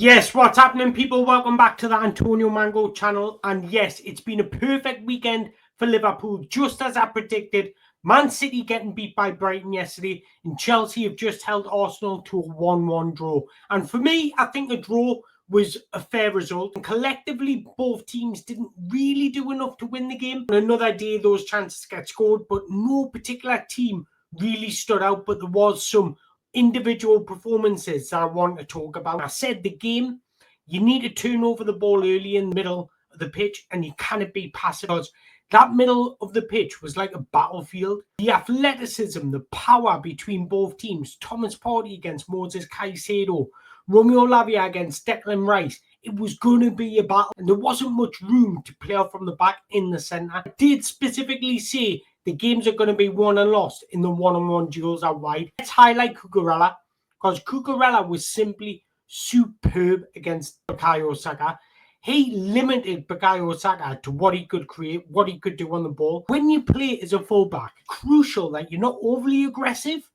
Yes, what's happening, people? Welcome back to the Antonio Mango channel. And yes, it's been a perfect weekend for Liverpool, just as I predicted. Man City getting beat by Brighton yesterday, and Chelsea have just held Arsenal to a 1-1 draw. And for me, I think the draw was a fair result. And collectively, both teams didn't really do enough to win the game. On another day, those chances get scored, but no particular team really stood out. But there was some individual performances that I want to talk about. I said the game, you need to turn over the ball early in the middle of the pitch, and you cannot be passive, because that middle of the pitch was like a battlefield. The athleticism, the power between both teams, Thomas Partey against Moses Caicedo, Romeo Lavia against Declan Rice, it was going to be a battle, and there wasn't much room to play out from the back in the centre. I did specifically say the games are going to be won and lost in the one-on-one duels out wide. Let's highlight Cucurella, because Cucurella was simply superb against Bukayo Saka. He limited Bukayo Saka to what he could create, what he could do on the ball. When you play as a fullback, crucial that you're not overly aggressive,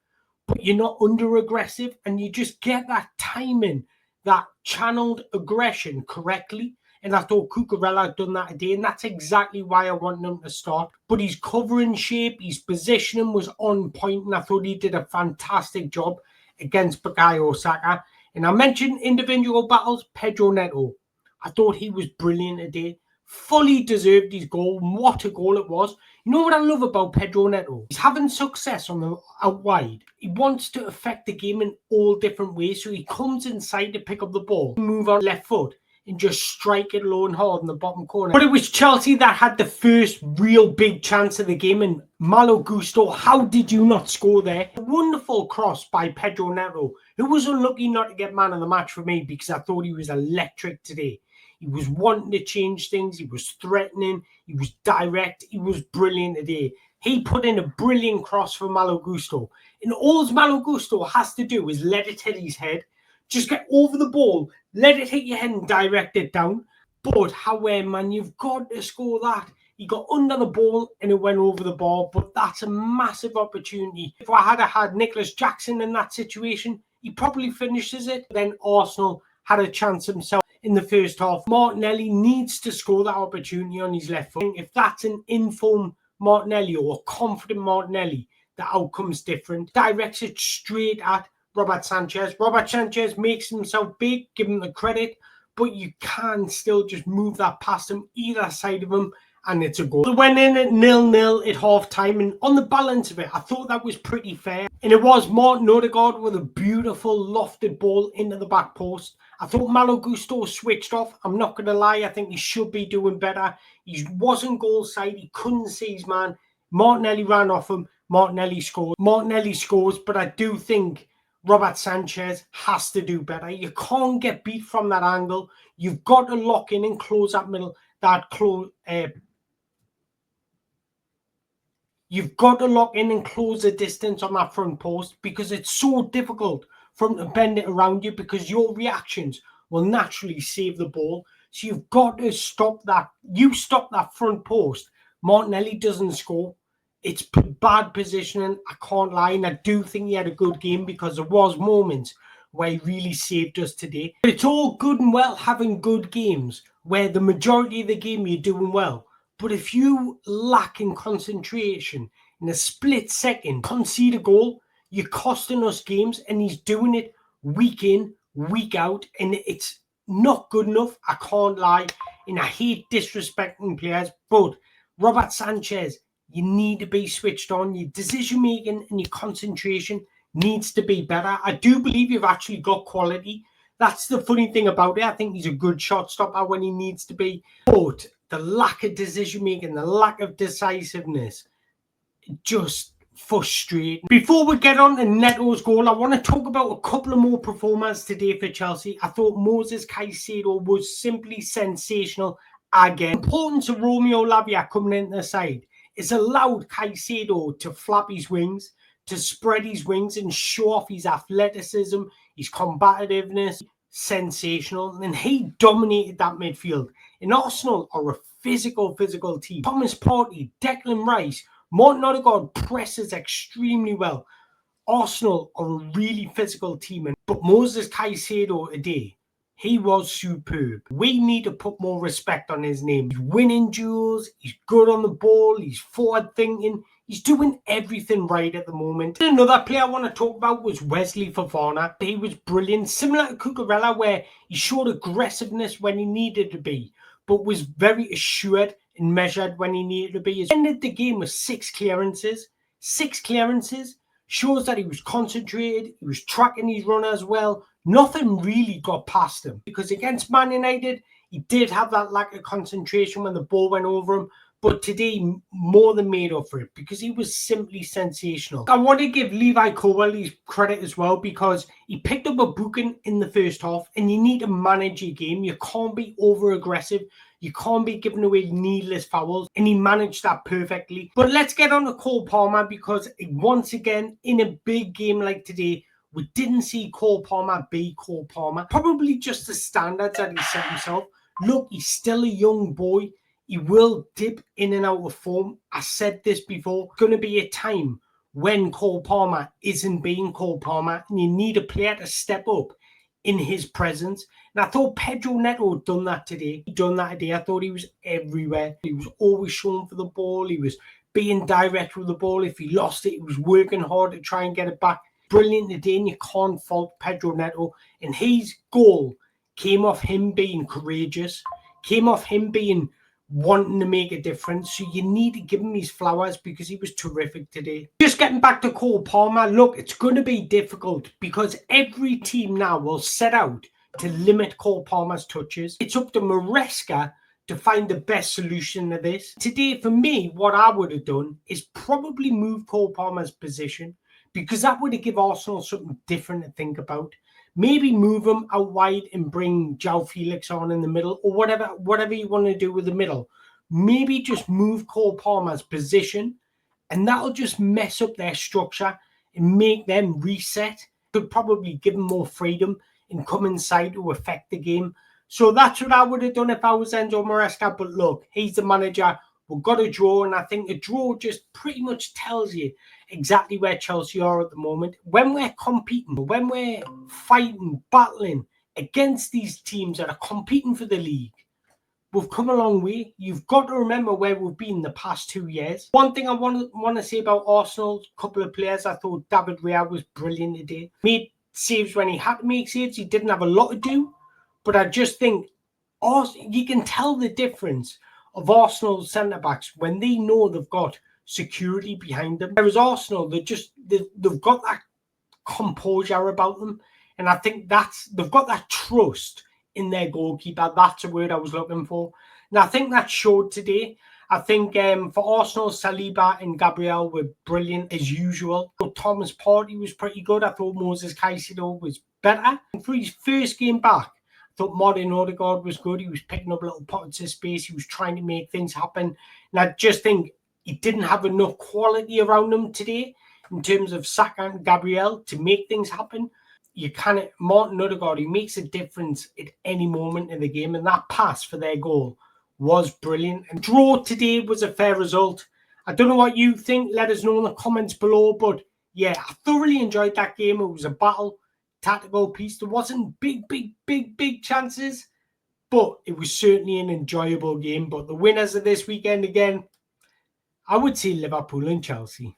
but you're not under-aggressive, and you just get that timing, that channeled aggression correctly. And I thought Cucurella had done that today, and that's exactly why I want him to start. But his covering shape, his positioning was on point, and I thought he did a fantastic job against Bukayo Saka. And I mentioned individual battles, Pedro Neto. I thought he was brilliant today. Fully deserved his goal. What a goal it was. You know what I love about Pedro Neto? He's having success on the out wide. He wants to affect the game in all different ways. So he comes inside to pick up the ball, move on left foot, and just strike it low and hard in the bottom corner. But it was Chelsea that had the first real big chance of the game, and Malo Gusto, how did you not score there? A wonderful cross by Pedro Neto, who was unlucky not to get man of the match for me, because I thought he was electric today. He was wanting to change things. He was threatening. He was direct. He was brilliant today. He put in a brilliant cross for Malo Gusto. And all Malo Gusto has to do is let it hit his head. Just get over the ball, let it hit your head and direct it down. But however, man, you've got to score that. He got under the ball and it went over the bar, but that's a massive opportunity. If I had Nicholas Jackson in that situation, he probably finishes it. Then Arsenal had a chance himself in the first half. Martinelli needs to score that opportunity on his left foot. If that's an informed Martinelli or a confident Martinelli, the outcome's different. Directs it straight at Robert Sanchez. Robert Sanchez makes himself big, give him the credit, but you can still just move that past him, either side of him, and it's a goal. They went in at 0-0 at half-time, and on the balance of it, I thought that was pretty fair. And it was Martin Odegaard with a beautiful lofted ball into the back post. I thought Malo Gusto switched off. I'm not going to lie, I think he should be doing better. He wasn't goal side, he couldn't see his man. Martinelli ran off him, Martinelli scored. Martinelli scores, but I do think Robert Sanchez has to do better. You can't get beat from that angle. You've got to lock in and close that middle, you've got to lock in and close the distance on that front post, because it's so difficult for him to bend it around you, because your reactions will naturally save the ball. So you've got to stop that. You stop that front post, Martinelli doesn't score. It's bad positioning, I can't lie, and I do think he had a good game, because there was moments where he really saved us today. But it's all good and well having good games where the majority of the game you're doing well. But if you lack in concentration in a split second, concede a goal, you're costing us games, and he's doing it week in, week out, and it's not good enough, I can't lie. And I hate disrespecting players, but Robert Sanchez, you need to be switched on. Your decision-making and your concentration needs to be better. I do believe you've actually got quality. That's the funny thing about it. I think he's a good shot stopper when he needs to be. But the lack of decision-making, the lack of decisiveness, just frustrating. Before we get on to Neto's goal, I want to talk about a couple of more performances today for Chelsea. I thought Moses Caicedo was simply sensational again. The importance of Romeo Lavia coming into the side is allowed Caicedo to flap his wings, to spread his wings and show off his athleticism, his combativeness. Sensational. And he dominated that midfield. And Arsenal are a physical team. Thomas Partey, Declan Rice, Martin Odegaard presses extremely well. Arsenal are a really physical team. But Moses Caicedo today He was superb. We need to put more respect on his name. He's winning duels, he's good on the ball, he's forward thinking, he's doing everything right at the moment. Another player I want to talk about was Wesley Fofana. He was brilliant, similar to Cucurella, where he showed aggressiveness when he needed to be, but was very assured and measured when he needed to be. He ended the game with 6 clearances. 6 clearances shows that he was concentrated, he was tracking his run as well. Nothing really got past him, because against Man United, he did have that lack of concentration when the ball went over him. But today, more than made up for it, because he was simply sensational. I want to give Levi Colwell credit as well, because he picked up a booking in the first half, and you need to manage your game. You can't be over-aggressive. You can't be giving away needless fouls, and he managed that perfectly. But let's get on to Cole Palmer, because once again, in a big game like today, we didn't see Cole Palmer be Cole Palmer. Probably just the standards that he set himself. Look, he's still a young boy. He will dip in and out of form. I said this before. It's going to be a time when Cole Palmer isn't being Cole Palmer, and you need a player to step up in his presence. And I thought Pedro Neto had done that today. I thought he was everywhere. He was always showing for the ball. He was being direct with the ball. If he lost it, he was working hard to try and get it back. Brilliant today, and you can't fault Pedro Neto. And his goal came off him being courageous, came off him being wanting to make a difference. So you need to give him his flowers, because he was terrific today. Just getting back to Cole Palmer, look, it's going to be difficult, because every team now will set out to limit Cole Palmer's touches. It's up to Maresca to find the best solution to this. Today, for me, what I would have done is probably move Cole Palmer's position, because that would have given Arsenal something different to think about. Maybe move him out wide and bring João Felix on in the middle, or whatever you want to do with the middle. Maybe just move Cole Palmer's position, and that'll just mess up their structure and make them reset. Could probably give them more freedom and come inside to affect the game. So that's what I would have done if I was Enzo Maresca. But look, he's the manager. We've got a draw, and I think a draw just pretty much tells you exactly where Chelsea are at the moment. When we're competing, when we're fighting, battling against these teams that are competing for the league, we've come a long way. You've got to remember where we've been the past 2 years. One thing I want to say about Arsenal, a couple of players, I thought David Raya was brilliant today. Made saves when he had to make saves. He didn't have a lot to do, but I just think you can tell the difference of Arsenal's centre-backs when they know they've got security behind them. Whereas Arsenal, they've got that composure about them. And I think they've got that trust in their goalkeeper. That's a word I was looking for. And I think that showed today. I think for Arsenal, Saliba and Gabriel were brilliant as usual. Thomas Partey was pretty good. I thought Moses Caicedo was better. For his first game back, I thought Martin Odegaard was good. He was picking up little pockets of space. He was trying to make things happen. And I just think he didn't have enough quality around him today in terms of Saka and Gabriel to make things happen. Martin Odegaard, he makes a difference at any moment in the game. And that pass for their goal was brilliant. And draw today was a fair result. I don't know what you think. Let us know in the comments below. But yeah, I thoroughly enjoyed that game. It was a battle. Tactical piece. There wasn't big chances, but it was certainly an enjoyable game. But the winners of this weekend, again, I would say Liverpool and Chelsea.